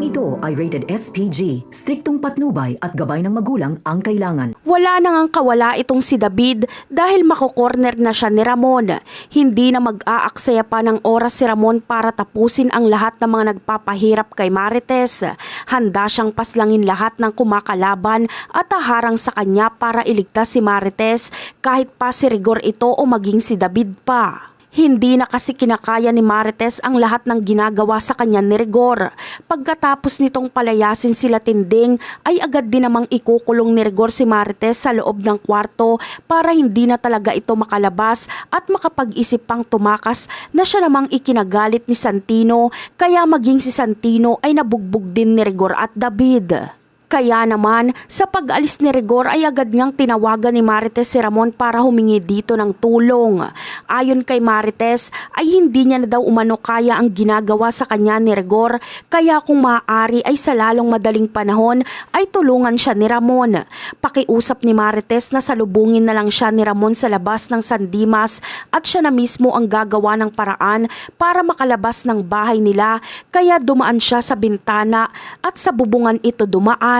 Ito ay rated SPG, striktong patnubay at gabay ng magulang ang kailangan. Wala nang ang kawala itong si David dahil makokorner na siya ni Ramon. Hindi na mag-aaksaya pa ng oras si Ramon para tapusin ang lahat ng mga nagpapahirap kay Marites. Handa siyang paslangin lahat ng kumakalaban at haharang sa kanya para iligtas si Marites kahit pa si Rigor ito o maging si David pa. Hindi na kasi kinakaya ni Marites ang lahat ng ginagawa sa kanya ni Rigor. Pagkatapos nitong palayasin sila Tinding ay agad din namang ikukulong ni Rigor si Marites sa loob ng kwarto para hindi na talaga ito makalabas at makapag-isip pang tumakas na siya namang ikinagalit ni Santino, kaya maging si Santino ay nabugbog din ni Rigor at David. Kaya naman, sa pag-alis ni Rigor ay agad ngang tinawagan ni Marites si Ramon para humingi dito ng tulong. Ayon kay Marites ay hindi niya na daw umano kaya ang ginagawa sa kanya ni Rigor, kaya kung maaari ay sa lalong madaling panahon ay tulungan siya ni Ramon. Pakiusap ni Marites na salubungin na lang siya ni Ramon sa labas ng San Dimas at siya na mismo ang gagawa ng paraan para makalabas ng bahay nila, kaya dumaan siya sa bintana at sa bubungan ito dumaan.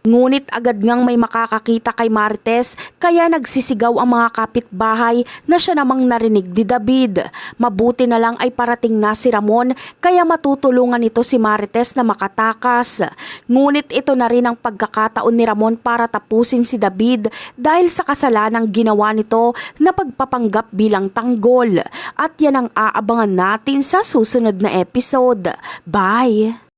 Ngunit agad ngang may makakakita kay Marites kaya nagsisigaw ang mga kapitbahay na siya namang narinig ni David. Mabuti na lang ay parating na si Ramon kaya matutulungan nito si Marites na makatakas. Ngunit ito na rin ang pagkakataon ni Ramon para tapusin si David dahil sa kasalanang ginawa nito na pagpapanggap bilang tanggol. At yan ang aabangan natin sa susunod na episode. Bye!